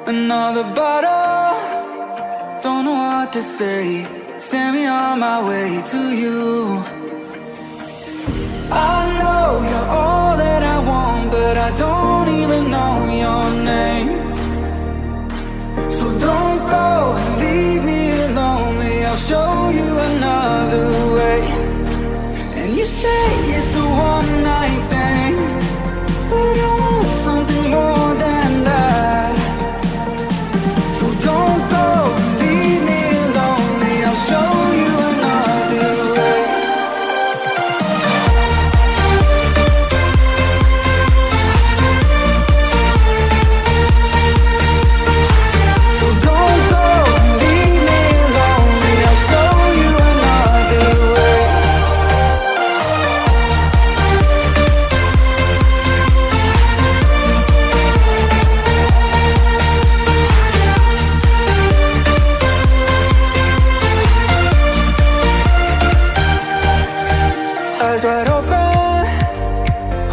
Another bottle, don't know what to say. Send me on my way to you. I know you're all that I want, but I don't even know your name. So don't go and leave me lonely. I'll show you another way. And you say it's a one-night thing, but I want something more than that. So don't go and leave me lonely. I'll show you another way. So don't go and leave me lonely. I'll show you another way. Eyes wide open,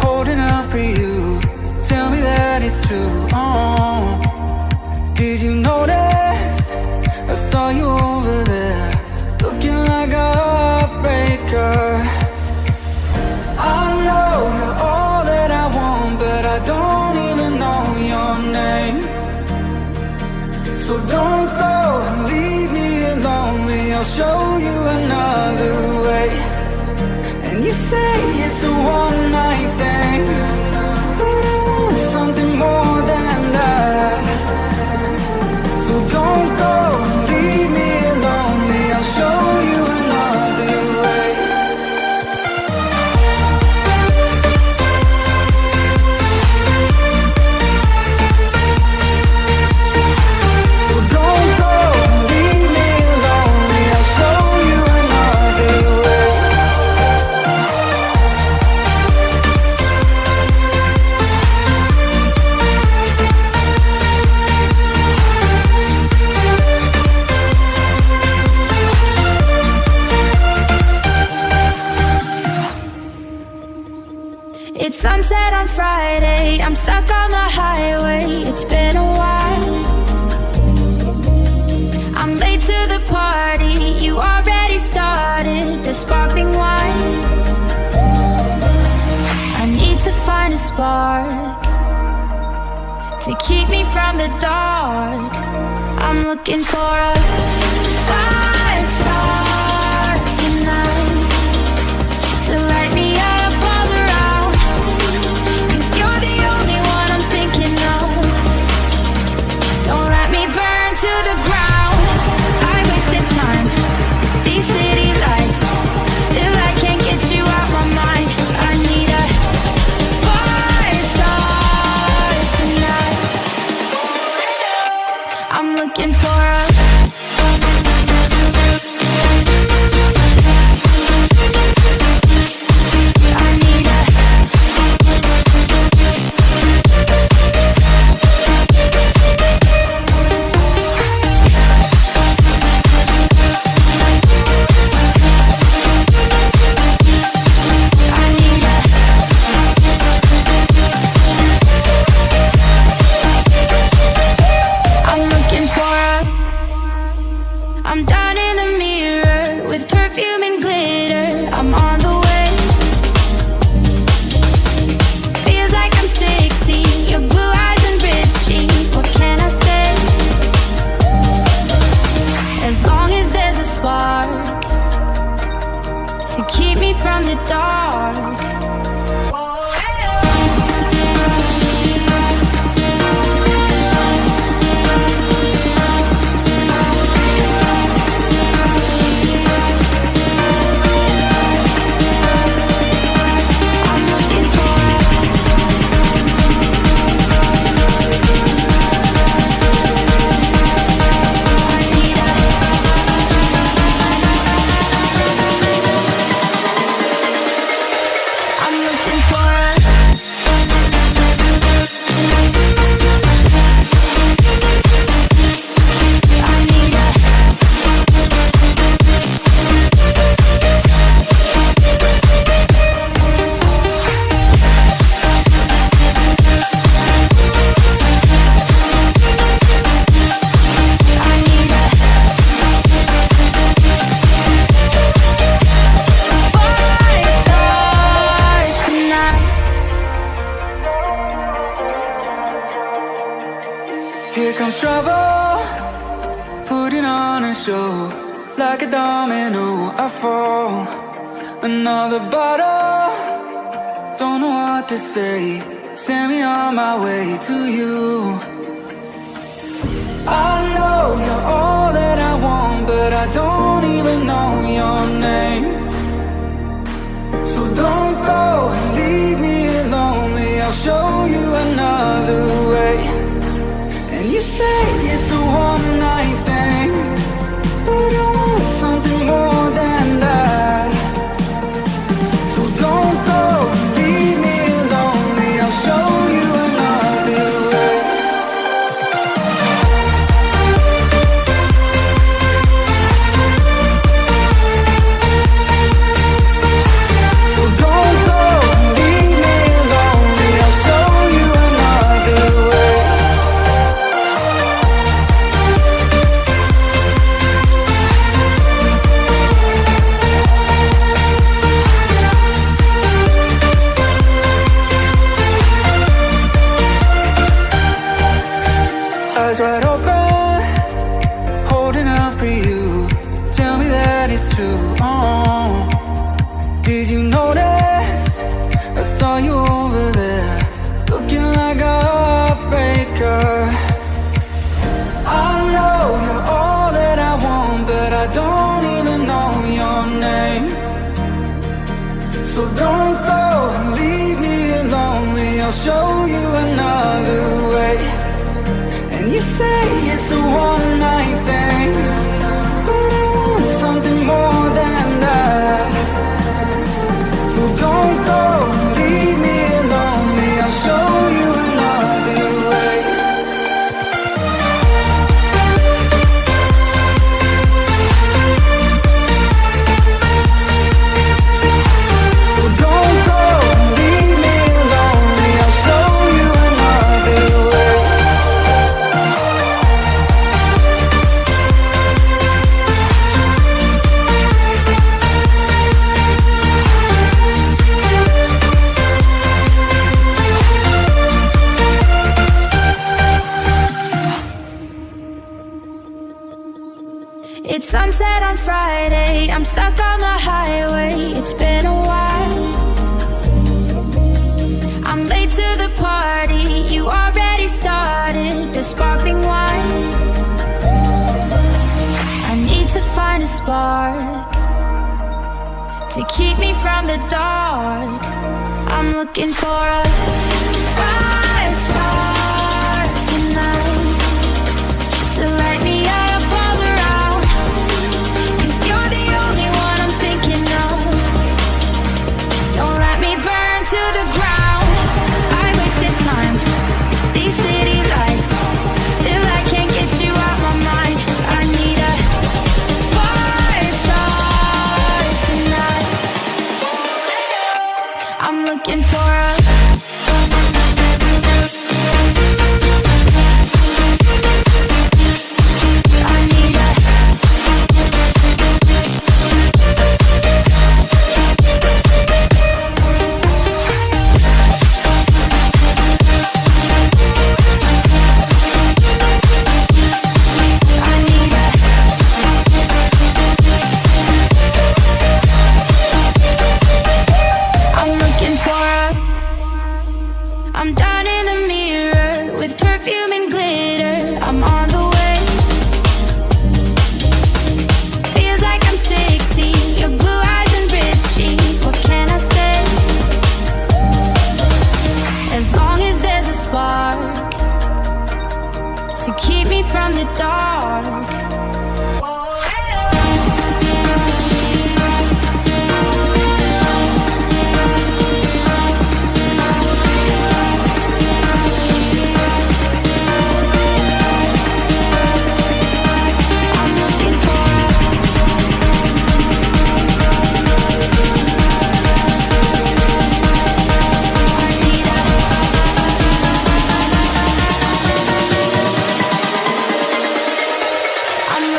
holding out for you. Tell me that it's true. Oh, did you notice? I saw you over there, looking like a heartbreaker. I know you're all that I want, but I don't even know your name. So don't go and leave me lonely. I'll show you another way. And you say it's a one-night thing, but I want something more than that. So don't go and leave me lonely. I'll show you another way. So don't go and leave me lonely. I'll show you another way. It's sunset on Friday, I'm stuck on the highway. It's been a while. I'm late to the party, you already started the sparkling wine. I need to find a spark to keep me from the dark. I'm looking for a fire start tonight to light me up all around. 'Cause you're the only one I'm thinking of. Don't let me burn to the ground. I wasted time, these city lights, still I can't get you out my mind. I need a fire start tonight. I'm looking for a I'm down in the mirror with perfume and glitter. I'm on the way. Feels like I'm 60, your blue eyes and ripped jeans. What can I say? As long as there's a spark to keep me from the dark. Here comes trouble, putting on a show. Like a domino, I fall. Another bottle, don't know what to say. Send me on my way to you. I know you're all that I want, but I don't even know your name. So don't go and leave me lonely. I'll show you another way. And you say it's a one-night thing, but I want something more than that. So don't go and leave me lonely. I'll show you another way. So don't go and leave me lonely. I'll show you another way. Eyes wide open, holding out for you. Tell me that it's true. Oh, did you notice? I saw you over there, looking like a heartbreaker. I know you're all that I want, but I don't even know your name. So don't go and leave me lonely. I'll show you another way. And you say it's a one-night thing, but I want something more than that. So don't go and leave me lonely. I'll show you another way. So don't go and leave me lonely. I'll show you another way. It's sunset on Friday, I'm stuck on the highway. It's been a while. I'm late to the party, you already started the sparkling wine. I need to find a spark to keep me from the dark. I'm looking for a fire start tonight to light me up all around. 'Cause you're the only one I'm thinking of. Don't let me burn to the ground. I wasted time, these city lights, still I can't get you out my mind. I need a fire start tonight. I'm looking for a I'm down in the mirror with perfume and glitter. I'm on the way. Feels like I'm 16. Your blue eyes and ripped jeans. What can I say? As long as there's a spark to keep me from the dark. I'm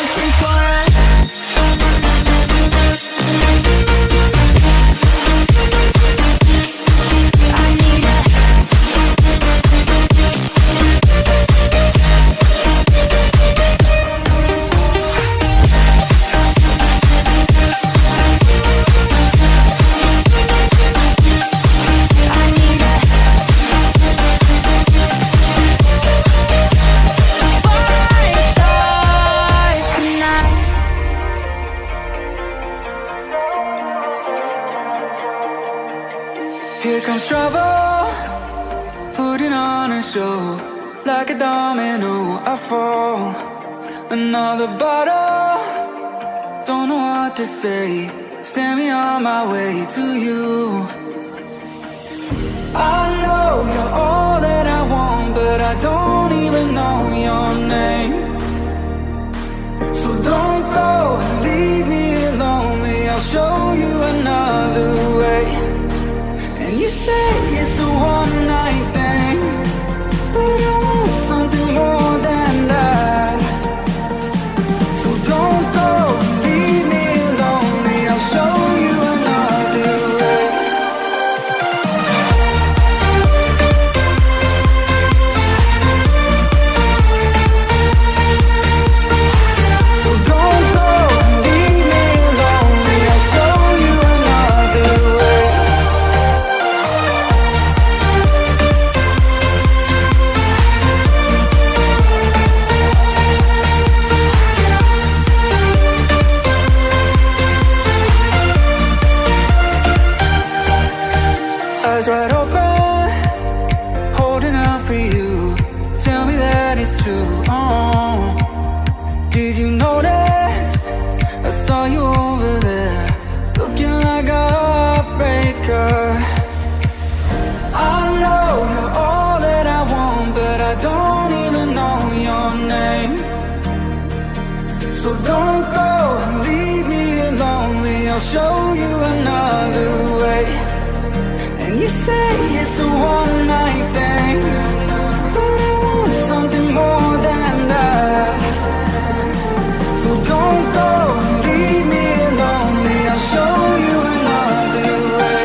domino, I fall. Another bottle, don't know what to say. Send me on my way to you. I know you're all that I want, but I don't even know your name. So don't go and leave me lonely, I'll show you another way. And you say it's a one-night thing, but I want something more than that. So don't go and leave me lonely, I'll show you another way. So don't go and leave me lonely, I'll show you another way. Eyes wide open, holding out for you. Tell me that it's true. Oh, did you notice? I saw you over there, looking like a heartbreaker. I know you're all that I want, but I don't even know your name. So don't go and leave me lonely, I'll show you another way. And you say it's a one-night thing, but I want something more than that. So don't go and leave me lonely, I'll show you another way.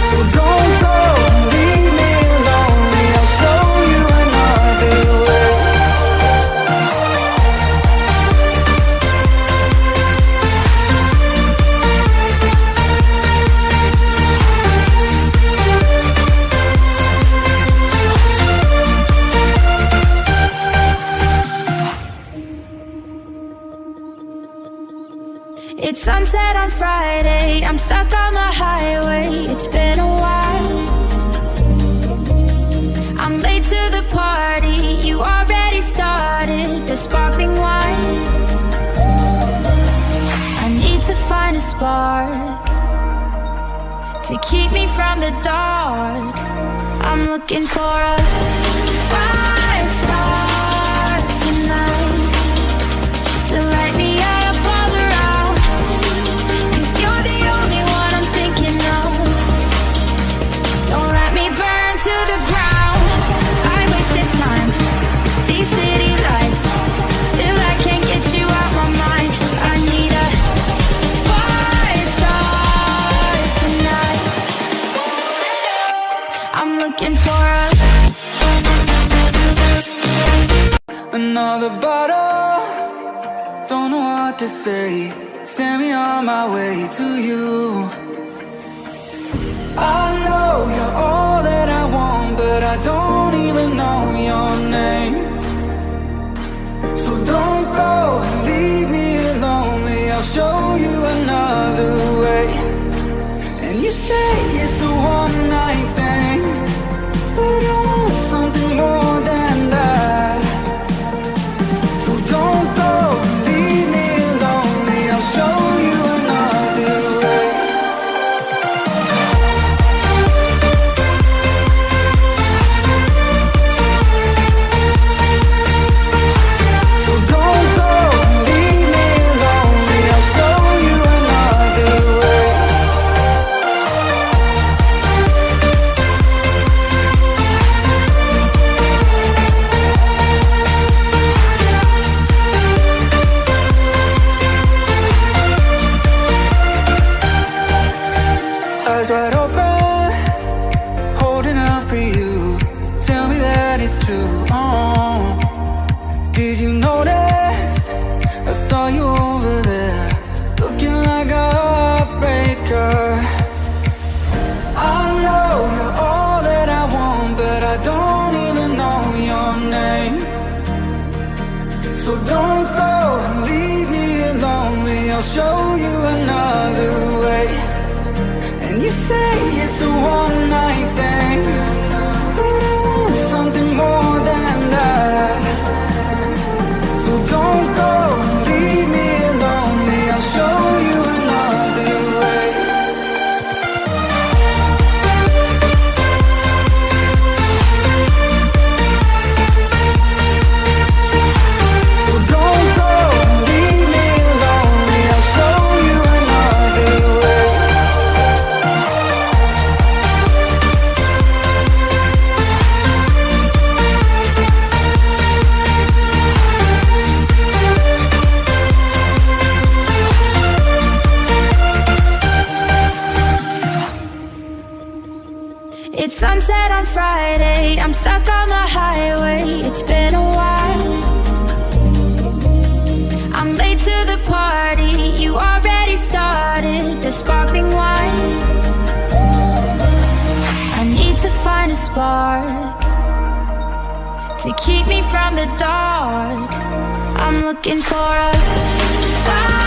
So don't go and leave me lonely, I'll show you another way. It's sunset on Friday, I'm stuck on the highway. It's been a while. I'm late to the party, you already started the sparkling wine. I need to find a spark to keep me from the dark. I'm looking for a fire start tonight to light me up all around. 'Cause you're the only one I'm thinking of. Don't let me burn to the ground. I wasted time, these city lights, still I can't get you out my mind. I need a fire start tonight. I'm looking for Another bottle, don't know what to say. Send me on my way to you. I know you're all that I want, but I don't even know your name. So don't go and leave me lonely, I'll show you another way. And you say it's a one-night thing, but I want something more than that. So don't go and leave me lonely, I'll show you another way. So don't go and leave me lonely, I'll show you another way. Eyes wide open, holding out for you. Tell me that it's true. Oh, did you notice? I saw you over there, looking like a heartbreaker. I know you're all that I want, but I don't even know your name. So don't go and leave me lonely, I'll show you another sunset on Friday, I'm stuck on the highway. It's been a while. I'm late to the party, you already started the sparkling wine. I need to find a spark to keep me from the dark. I'm looking for a fire.